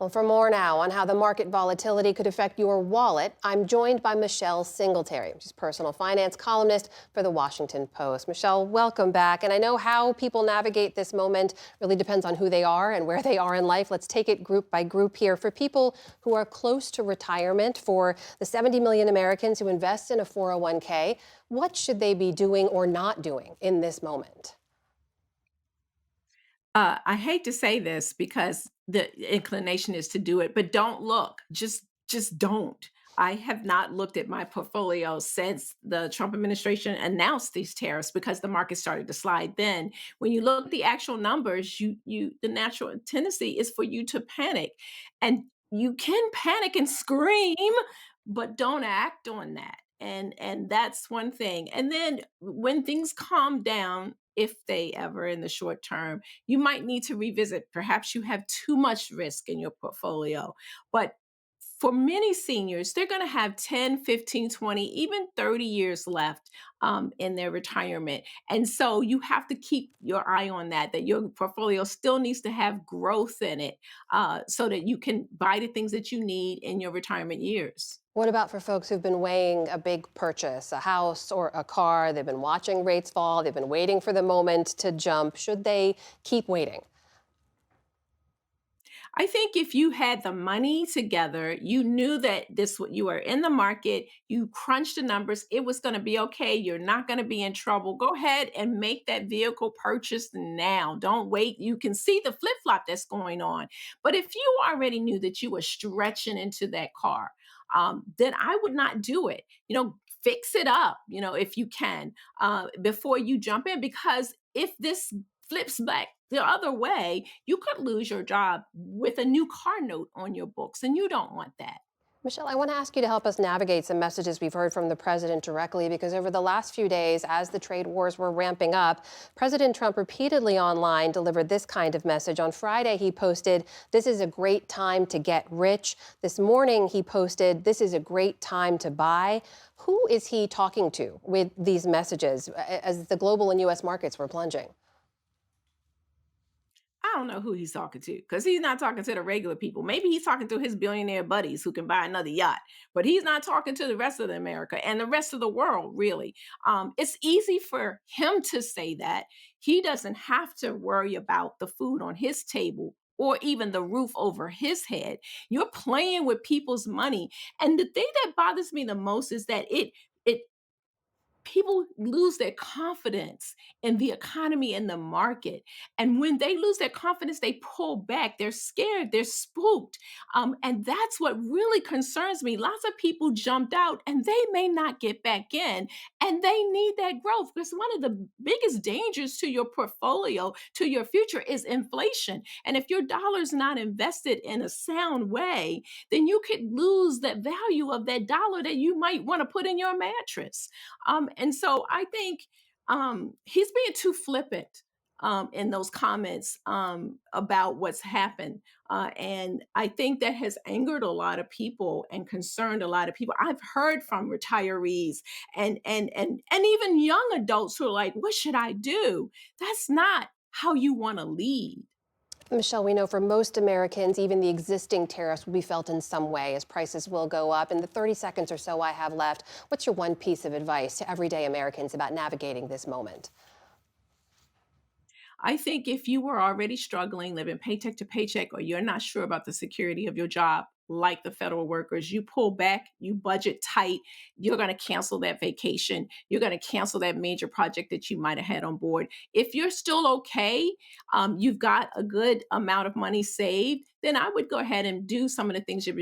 Well, for more now on how the market volatility could affect your wallet, I'm joined by Michelle Singletary. She's personal finance columnist for the Washington Post. Michelle, welcome back. And I know how people navigate this moment really depends on who they are and where they are in life. Let's take it group by group here. For people who are close to retirement, for the 70 million Americans who invest in a 401k, what should they be doing or not doing in this moment? I hate to say this because the inclination is to do it, but don't look. Just don't. I have not looked at my portfolio since the Trump administration announced these tariffs because the market started to slide then. When you look at the actual numbers, you the natural tendency is for you to panic. And you can panic and scream, but don't act on that. And that's one thing. And then when things calm down, if they ever in the short term, you might need to revisit. Perhaps you have too much risk in your portfolio. But for many seniors, they're going to have 10, 15, 20, even 30 years left in their retirement. And so you have to keep your eye on that your portfolio still needs to have growth in it so that you can buy the things that you need in your retirement years. What about for folks who've been weighing a big purchase, a house or a car? They've been watching rates fall, they've been waiting for the moment to jump. Should they keep waiting? I think if you had the money together, you knew that this you were in the market, you crunched the numbers, it was going to be okay, you're not going to be in trouble. Go ahead and make that vehicle purchase now. Don't wait. You can see the flip-flop that's going on. But if you already knew that you were stretching into that car, then I would not do it. Fix it up, if you can, before you jump in, because if this flips back the other way, you could lose your job with a new car note on your books, and you don't want that. Michelle, I want to ask you to help us navigate some messages we've heard from the president directly, because over the last few days, as the trade wars were ramping up, President Trump repeatedly online delivered this kind of message. On Friday, he posted, "This is a great time to get rich." This morning, he posted, "This is a great time to buy." Who is he talking to with these messages as the global and U.S. markets were plunging? I don't know who he's talking to because he's not talking to the regular people. Maybe he's talking to his billionaire buddies who can buy another yacht, but he's not talking to the rest of America and the rest of the world, really. It's easy for him to say that. He doesn't have to worry about the food on his table or even the roof over his head. You're playing with people's money. And the thing that bothers me the most is that it people lose their confidence in the economy and the market. And when they lose their confidence, they pull back. They're scared. They're spooked. And that's what really concerns me. Lots of people jumped out and they may not get back in. And they need that growth because one of the biggest dangers to your portfolio, to your future, is inflation. And if your dollar's not invested in a sound way, then you could lose that value of that dollar that you might want to put in your mattress. And so I think he's being too flippant in those comments about what's happened. And I think that has angered a lot of people and concerned a lot of people. I've heard from retirees and even young adults who are like, what should I do? That's not how you want to lead. Michelle, we know for most Americans, even the existing tariffs will be felt in some way as prices will go up. In the 30 seconds or so I have left, what's your one piece of advice to everyday Americans about navigating this moment? I think if you were already struggling, living paycheck to paycheck, or you're not sure about the security of your job, like the federal workers, you pull back, you budget tight, you're going to cancel that vacation, you're going to cancel that major project that you might have had on board. If you're still okay, you've got a good amount of money saved, then I would go ahead and do some of the things that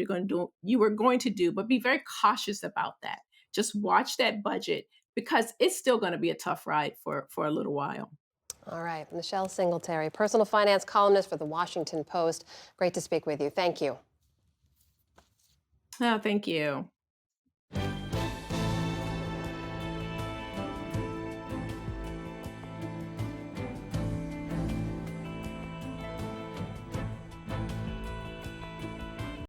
you were going to do, but be very cautious about that. Just watch that budget because it's still going to be a tough ride for a little while. All right, Michelle Singletary, personal finance columnist for the Washington Post. Great to speak with you. Thank you. Oh, thank you.